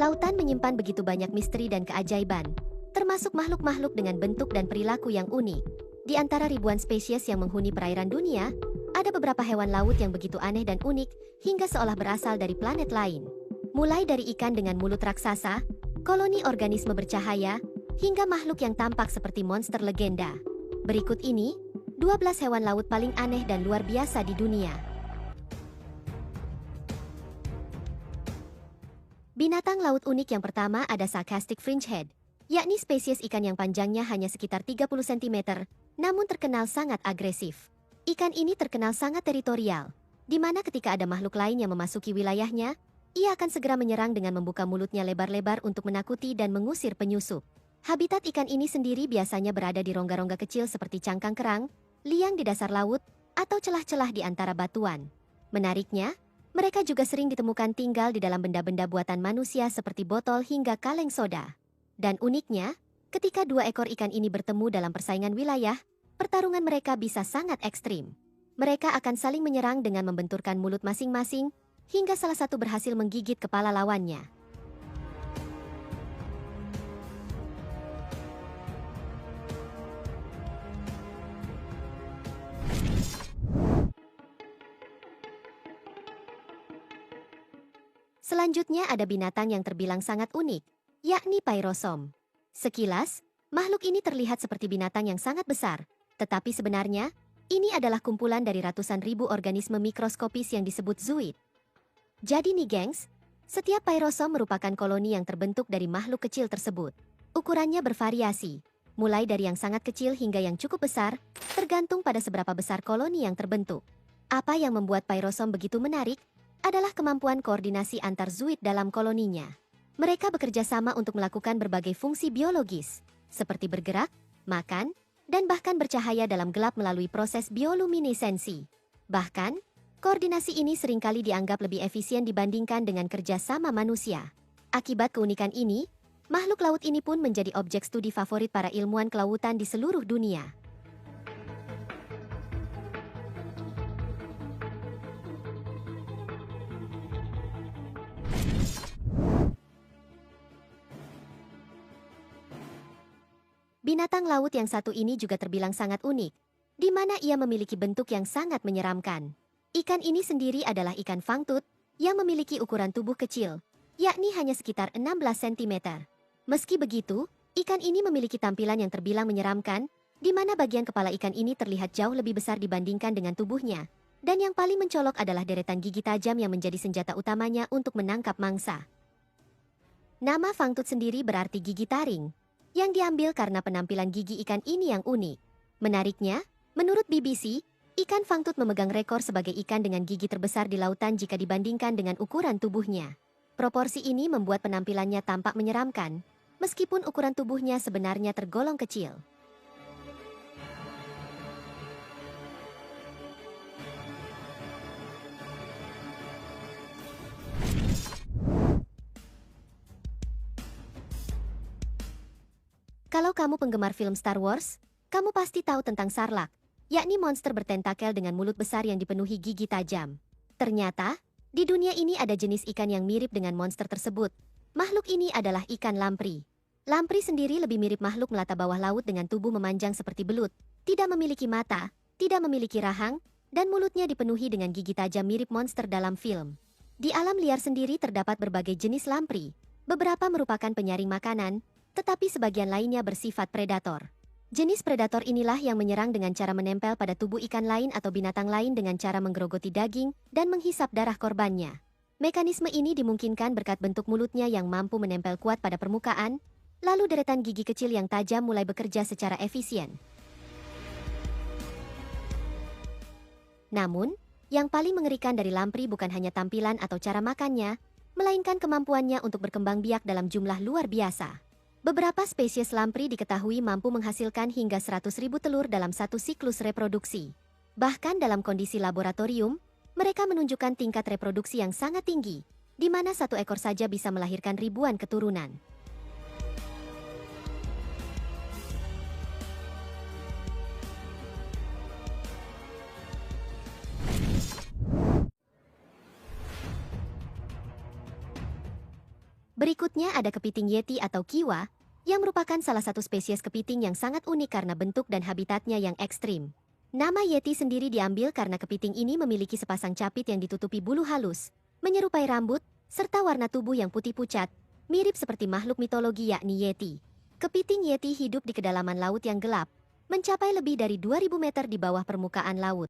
Lautan menyimpan begitu banyak misteri dan keajaiban, termasuk makhluk-makhluk dengan bentuk dan perilaku yang unik. Di antara ribuan spesies yang menghuni perairan dunia, ada beberapa hewan laut yang begitu aneh dan unik hingga seolah berasal dari planet lain. Mulai dari ikan dengan mulut raksasa, koloni organisme bercahaya, hingga makhluk yang tampak seperti monster legenda. Berikut ini, 12 hewan laut paling aneh dan luar biasa di dunia. Binatang laut unik yang pertama ada sarcastic fringehead, yakni spesies ikan yang panjangnya hanya sekitar 30 cm, namun terkenal sangat agresif. Ikan ini terkenal sangat teritorial, di mana ketika ada makhluk lain yang memasuki wilayahnya, ia akan segera menyerang dengan membuka mulutnya lebar-lebar untuk menakuti dan mengusir penyusup. Habitat ikan ini sendiri biasanya berada di rongga-rongga kecil seperti cangkang kerang, liang di dasar laut, atau celah-celah di antara batuan. Menariknya, mereka juga sering ditemukan tinggal di dalam benda-benda buatan manusia seperti botol hingga kaleng soda. Dan uniknya, ketika dua ekor ikan ini bertemu dalam persaingan wilayah, pertarungan mereka bisa sangat ekstrim. Mereka akan saling menyerang dengan membenturkan mulut masing-masing, hingga salah satu berhasil menggigit kepala lawannya. Selanjutnya ada binatang yang terbilang sangat unik, yakni Pairosom. Sekilas, makhluk ini terlihat seperti binatang yang sangat besar, tetapi sebenarnya, ini adalah kumpulan dari ratusan ribu organisme mikroskopis yang disebut zooid. Jadi nih gengs, setiap Pairosom merupakan koloni yang terbentuk dari makhluk kecil tersebut. Ukurannya bervariasi, mulai dari yang sangat kecil hingga yang cukup besar, tergantung pada seberapa besar koloni yang terbentuk. Apa yang membuat Pairosom begitu menarik adalah kemampuan koordinasi antar zooid dalam koloninya. Mereka bekerja sama untuk melakukan berbagai fungsi biologis, seperti bergerak, makan, dan bahkan bercahaya dalam gelap melalui proses bioluminesensi. Bahkan, koordinasi ini seringkali dianggap lebih efisien dibandingkan dengan kerja sama manusia. Akibat keunikan ini, makhluk laut ini pun menjadi objek studi favorit para ilmuwan kelautan di seluruh dunia. Binatang laut yang satu ini juga terbilang sangat unik, di mana ia memiliki bentuk yang sangat menyeramkan. Ikan ini sendiri adalah ikan fangtut yang memiliki ukuran tubuh kecil, yakni hanya sekitar 16 cm. Meski begitu, ikan ini memiliki tampilan yang terbilang menyeramkan, di mana bagian kepala ikan ini terlihat jauh lebih besar dibandingkan dengan tubuhnya. Dan yang paling mencolok adalah deretan gigi tajam yang menjadi senjata utamanya untuk menangkap mangsa. Nama fangtut sendiri berarti gigi taring, yang diambil karena penampilan gigi ikan ini yang unik. Menariknya, menurut BBC, ikan fangtut memegang rekor sebagai ikan dengan gigi terbesar di lautan jika dibandingkan dengan ukuran tubuhnya. Proporsi ini membuat penampilannya tampak menyeramkan, meskipun ukuran tubuhnya sebenarnya tergolong kecil. Kalau kamu penggemar film Star Wars, kamu pasti tahu tentang Sarlacc, yakni monster bertentakel dengan mulut besar yang dipenuhi gigi tajam. Ternyata, di dunia ini ada jenis ikan yang mirip dengan monster tersebut. Makhluk ini adalah ikan lamprey. Lamprey sendiri lebih mirip makhluk melata bawah laut dengan tubuh memanjang seperti belut, tidak memiliki mata, tidak memiliki rahang, dan mulutnya dipenuhi dengan gigi tajam mirip monster dalam film. Di alam liar sendiri terdapat berbagai jenis lamprey. Beberapa merupakan penyaring makanan, tetapi sebagian lainnya bersifat predator. Jenis predator inilah yang menyerang dengan cara menempel pada tubuh ikan lain atau binatang lain dengan cara menggerogoti daging dan menghisap darah korbannya. Mekanisme ini dimungkinkan berkat bentuk mulutnya yang mampu menempel kuat pada permukaan, lalu deretan gigi kecil yang tajam mulai bekerja secara efisien. Namun, yang paling mengerikan dari lamprey bukan hanya tampilan atau cara makannya, melainkan kemampuannya untuk berkembang biak dalam jumlah luar biasa. Beberapa spesies lamprey diketahui mampu menghasilkan hingga 100.000 telur dalam satu siklus reproduksi. Bahkan dalam kondisi laboratorium, mereka menunjukkan tingkat reproduksi yang sangat tinggi, di mana satu ekor saja bisa melahirkan ribuan keturunan. Berikutnya ada kepiting yeti atau kiwa, yang merupakan salah satu spesies kepiting yang sangat unik karena bentuk dan habitatnya yang ekstrim. Nama yeti sendiri diambil karena kepiting ini memiliki sepasang capit yang ditutupi bulu halus, menyerupai rambut, serta warna tubuh yang putih pucat, mirip seperti makhluk mitologi yakni yeti. Kepiting yeti hidup di kedalaman laut yang gelap, mencapai lebih dari 2000 meter di bawah permukaan laut.